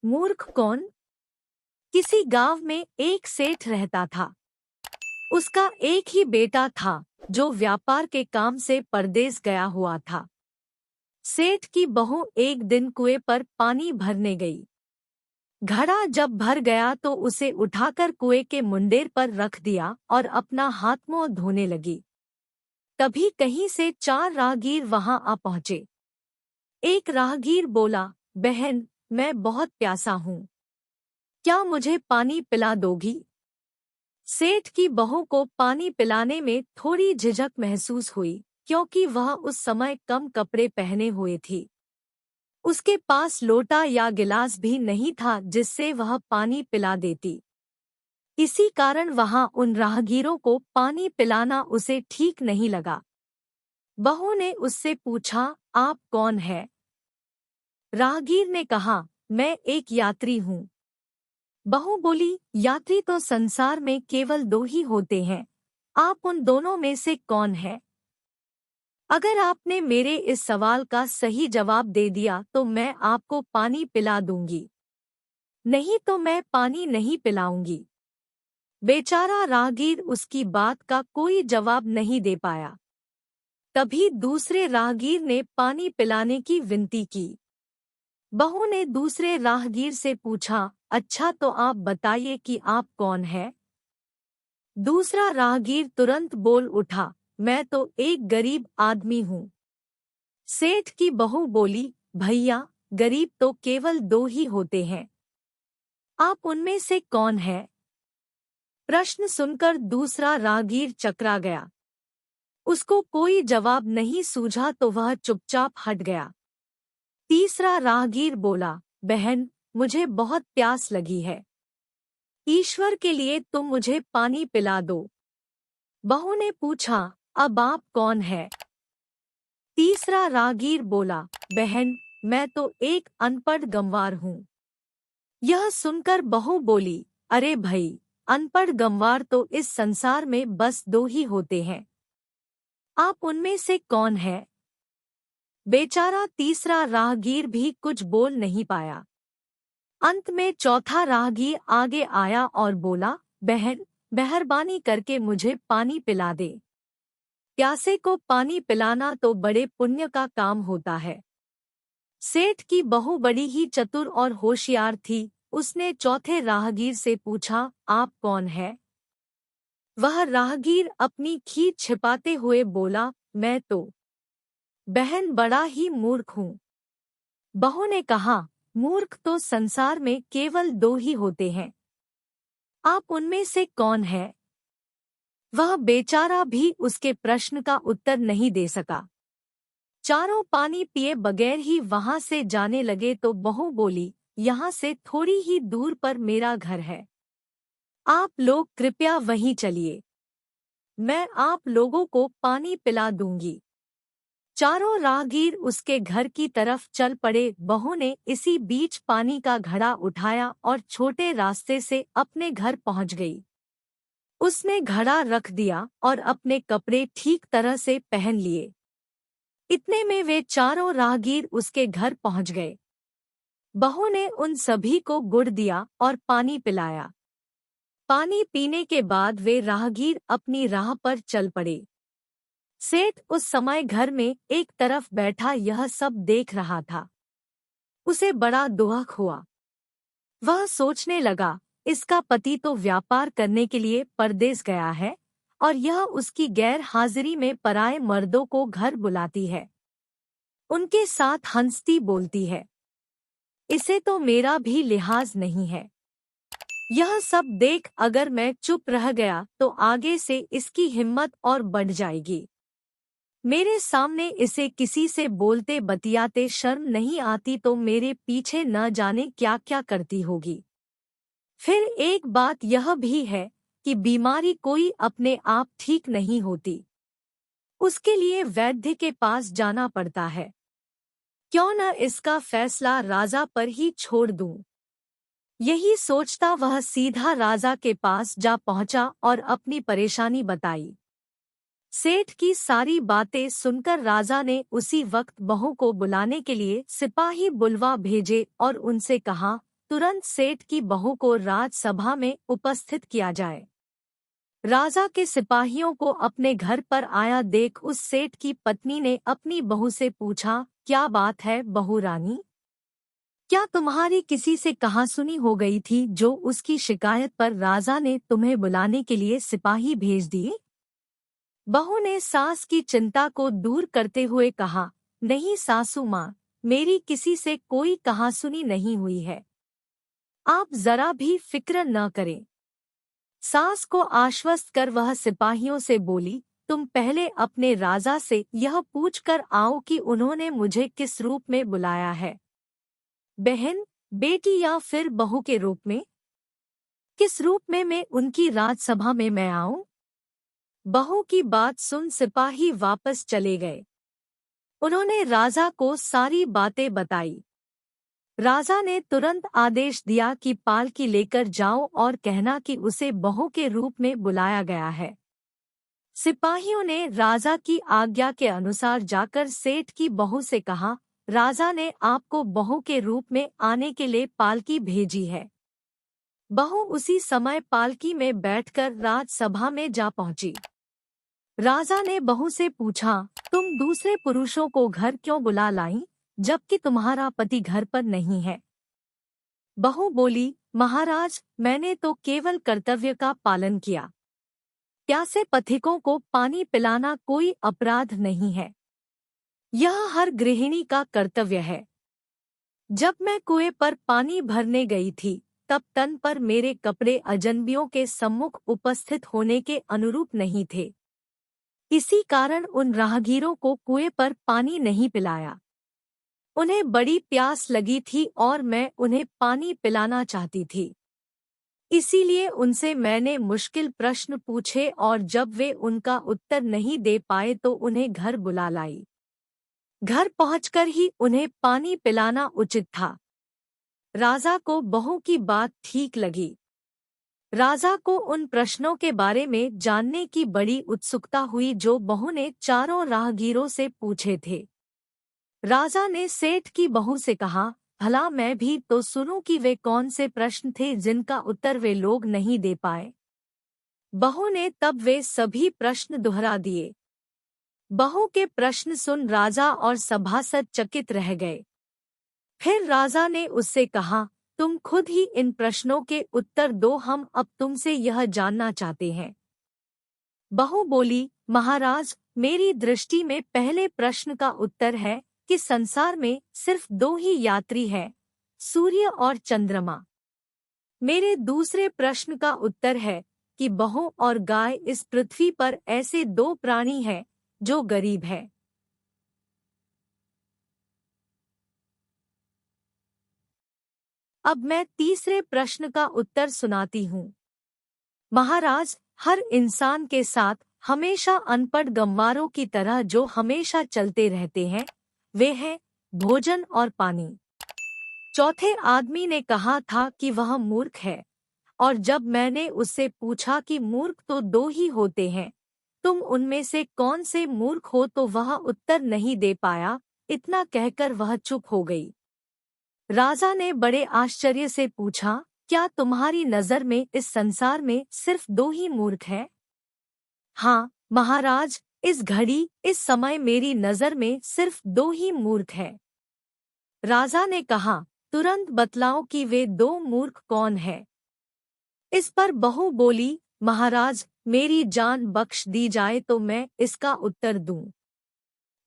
मूर्ख कौन? किसी गांव में एक सेठ रहता था। उसका एक ही बेटा था जो व्यापार के काम से परदेस गया हुआ था। सेठ की बहू एक दिन कुएं पर पानी भरने गई। घड़ा जब भर गया तो उसे उठाकर कुएं के मुंडेर पर रख दिया और अपना हाथ मुंह धोने लगी। तभी कहीं से 4 राहगीर वहां आ पहुंचे। एक राहगीर बोला, बहन, मैं बहुत प्यासा हूँ, क्या मुझे पानी पिला दोगी? सेठ की बहू को पानी पिलाने में थोड़ी झिझक महसूस हुई, क्योंकि वह उस समय कम कपड़े पहने हुए थी। उसके पास लोटा या गिलास भी नहीं था जिससे वह पानी पिला देती। इसी कारण वहां उन राहगीरों को पानी पिलाना उसे ठीक नहीं लगा। बहू ने उससे पूछा, आप कौन है? राहगीर ने कहा, मैं एक यात्री हूँ। बहू बोली, यात्री तो संसार में केवल 2 ही होते हैं, आप उन दोनों में से कौन है? अगर आपने मेरे इस सवाल का सही जवाब दे दिया तो मैं आपको पानी पिला दूंगी, नहीं तो मैं पानी नहीं पिलाऊंगी। बेचारा राहगीर उसकी बात का कोई जवाब नहीं दे पाया। तभी दूसरे राहगीर ने पानी पिलाने की विनती की। बहू ने दूसरे राहगीर से पूछा, अच्छा तो आप बताइए कि आप कौन है? दूसरा राहगीर तुरंत बोल उठा, मैं तो एक गरीब आदमी हूँ। सेठ की बहू बोली, भैया, गरीब तो केवल 2 ही होते हैं, आप उनमें से कौन है? प्रश्न सुनकर दूसरा राहगीर चकरा गया। उसको कोई जवाब नहीं सूझा तो वह चुपचाप हट गया। तीसरा राहगीर बोला, बहन, मुझे बहुत प्यास लगी है, ईश्वर के लिए तुम मुझे पानी पिला दो। बहू ने पूछा, अब आप कौन है? तीसरा राहगीर बोला, बहन, मैं तो एक अनपढ़ गंवार हूँ। यह सुनकर बहू बोली, अरे भई, अनपढ़ गंवार तो इस संसार में बस 2 ही होते हैं, आप उनमें से कौन है? बेचारा तीसरा राहगीर भी कुछ बोल नहीं पाया। अंत में चौथा राहगीर आगे आया और बोला, बहन, मेहरबानी करके मुझे पानी पिला दे। प्यासे को पानी पिलाना तो बड़े पुण्य का काम होता है। सेठ की बहू बड़ी ही चतुर और होशियार थी। उसने चौथे राहगीर से पूछा, आप कौन है? वह राहगीर अपनी खींच छिपाते हुए बोला, मैं तो, बहन, बड़ा ही मूर्ख हूँ। बहू ने कहा, मूर्ख तो संसार में केवल 2 ही होते हैं, आप उनमें से कौन है? वह बेचारा भी उसके प्रश्न का उत्तर नहीं दे सका। चारों पानी पिए बगैर ही वहां से जाने लगे तो बहू बोली, यहाँ से थोड़ी ही दूर पर मेरा घर है, आप लोग कृपया वहीं चलिए, मैं आप लोगों को पानी पिला दूंगी। चारों राहगीर उसके घर की तरफ चल पड़े। बहू ने इसी बीच पानी का घड़ा उठाया और छोटे रास्ते से अपने घर पहुंच गई। उसने घड़ा रख दिया और अपने कपड़े ठीक तरह से पहन लिए। इतने में वे चारों राहगीर उसके घर पहुंच गए। बहू ने उन सभी को गुड़ दिया और पानी पिलाया। पानी पीने के बाद वे राहगीर अपनी राह पर चल पड़े। सेठ उस समय घर में एक तरफ बैठा यह सब देख रहा था। उसे बड़ा दुख हुआ। वह सोचने लगा, इसका पति तो व्यापार करने के लिए परदेस गया है और यह उसकी गैर हाजिरी में पराए मर्दों को घर बुलाती है, उनके साथ हंसती बोलती है। इसे तो मेरा भी लिहाज नहीं है। यह सब देख अगर मैं चुप रह गया तो आगे से इसकी हिम्मत और बढ़ जाएगी। मेरे सामने इसे किसी से बोलते बतियाते शर्म नहीं आती तो मेरे पीछे न जाने क्या क्या करती होगी। फिर एक बात यह भी है कि बीमारी कोई अपने आप ठीक नहीं होती, उसके लिए वैद्य के पास जाना पड़ता है। क्यों न इसका फैसला राजा पर ही छोड़ दूं। यही सोचता वह सीधा राजा के पास जा पहुंचा और अपनी परेशानी बताई। सेठ की सारी बातें सुनकर राजा ने उसी वक्त बहू को बुलाने के लिए सिपाही बुलवा भेजे और उनसे कहा, तुरंत सेठ की बहू को राजसभा में उपस्थित किया जाए। राजा के सिपाहियों को अपने घर पर आया देख उस सेठ की पत्नी ने अपनी बहू से पूछा, क्या बात है बहू रानी? क्या तुम्हारी किसी से कहासुनी हो गई थी जो उसकी शिकायत पर राजा ने तुम्हें बुलाने के लिए सिपाही भेज दिए? बहू ने सास की चिंता को दूर करते हुए कहा, नहीं सासू माँ, मेरी किसी से कोई कहासुनी नहीं हुई है। आप जरा भी फिक्र न करें। सास को आश्वस्त कर वह सिपाहियों से बोली, तुम पहले अपने राजा से यह पूछकर आओ कि उन्होंने मुझे किस रूप में बुलाया है, बहन, बेटी या फिर बहू के रूप में? किस रूप में मैं उनकी राजसभा में मैं आऊं? बहू की बात सुन सिपाही वापस चले गए। उन्होंने राजा को सारी बातें बताई। राजा ने तुरंत आदेश दिया कि पालकी लेकर जाओ और कहना कि उसे बहू के रूप में बुलाया गया है। सिपाहियों ने राजा की आज्ञा के अनुसार जाकर सेठ की बहू से कहा, राजा ने आपको बहू के रूप में आने के लिए पालकी भेजी है। बहू उसी समय पालकी में बैठकर राजसभा में जा पहुंची। राजा ने बहू से पूछा, तुम दूसरे पुरुषों को घर क्यों बुला लाई, जबकि तुम्हारा पति घर पर नहीं है? बहू बोली, महाराज, मैंने तो केवल कर्तव्य का पालन किया। प्यासे पथिकों को पानी पिलाना कोई अपराध नहीं है। यह हर गृहिणी का कर्तव्य है। जब मैं कुएं पर पानी भरने गई थी, तब तन पर मेरे कपड़े अजनबियों के सम्मुख उपस्थित होने के अनुरूप नहीं थे। इसी कारण उन राहगीरों को कुएं पर पानी नहीं पिलाया। उन्हें बड़ी प्यास लगी थी और मैं उन्हें पानी पिलाना चाहती थी। इसीलिए उनसे मैंने मुश्किल प्रश्न पूछे और जब वे उनका उत्तर नहीं दे पाए तो उन्हें घर बुला लाई। घर पहुंचकर ही उन्हें पानी पिलाना उचित था। राजा को बहू की बात ठीक लगी। राजा को उन प्रश्नों के बारे में जानने की बड़ी उत्सुकता हुई जो बहू ने चारों राहगीरों से पूछे थे। राजा ने सेठ की बहू से कहा, भला मैं भी तो सुनूं कि वे कौन से प्रश्न थे जिनका उत्तर वे लोग नहीं दे पाए। बहू ने तब वे सभी प्रश्न दोहरा दिए। बहू के प्रश्न सुन राजा और सभासद चकित रह गए। फिर राजा ने उससे कहा, तुम खुद ही इन प्रश्नों के उत्तर दो, हम अब तुमसे यह जानना चाहते हैं। बहू बोली, महाराज, मेरी दृष्टि में पहले प्रश्न का उत्तर है कि संसार में सिर्फ दो ही यात्री हैं, सूर्य और चंद्रमा। मेरे दूसरे प्रश्न का उत्तर है कि बहू और गाय इस पृथ्वी पर ऐसे दो प्राणी हैं जो गरीब हैं। अब मैं तीसरे प्रश्न का उत्तर सुनाती हूँ। महाराज, हर इंसान के साथ हमेशा अनपढ़ गंवारों की तरह जो हमेशा चलते रहते हैं, वे हैं भोजन और पानी। चौथे आदमी ने कहा था कि वह मूर्ख है, और जब मैंने उससे पूछा कि मूर्ख तो दो ही होते हैं, तुम उनमें से कौन से मूर्ख हो, तो वह उत्तर नहीं दे पाया। इतना कहकर वह चुप हो गई। राजा ने बड़े आश्चर्य से पूछा, क्या तुम्हारी नजर में इस संसार में सिर्फ दो ही मूर्ख हैं? हाँ महाराज, इस घड़ी इस समय मेरी नजर में सिर्फ दो ही मूर्ख हैं। राजा ने कहा, तुरंत बतलाओ कि वे दो मूर्ख कौन हैं। इस पर बहू बोली, महाराज, मेरी जान बख्श दी जाए तो मैं इसका उत्तर दूं।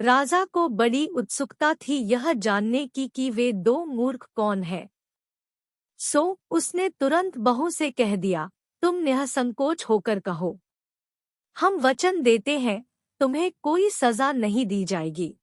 राजा को बड़ी उत्सुकता थी यह जानने की कि वे दो मूर्ख कौन हैं। सो उसने तुरंत बहू से कह दिया, तुम निःसंकोच होकर कहो। हम वचन देते हैं, तुम्हें कोई सजा नहीं दी जाएगी।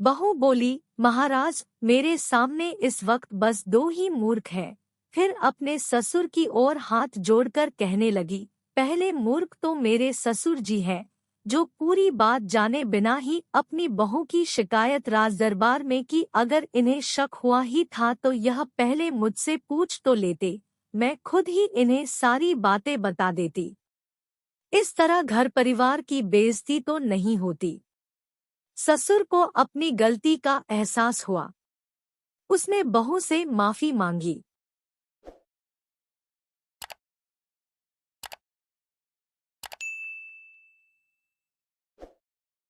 बहू बोली, महाराज, मेरे सामने इस वक्त बस दो ही मूर्ख हैं। फिर अपने ससुर की ओर हाथ जोड़कर कहने लगी, पहले मूर्ख तो मेरे ससुर जी हैं, जो पूरी बात जाने बिना ही अपनी बहू की शिकायत राजदरबार में की। अगर इन्हें शक हुआ ही था तो यह पहले मुझसे पूछ तो लेते, मैं खुद ही इन्हें सारी बातें बता देती। इस तरह घर परिवार की बेइज्जती तो नहीं होती। ससुर को अपनी गलती का एहसास हुआ। उसने बहू से माफी मांगी।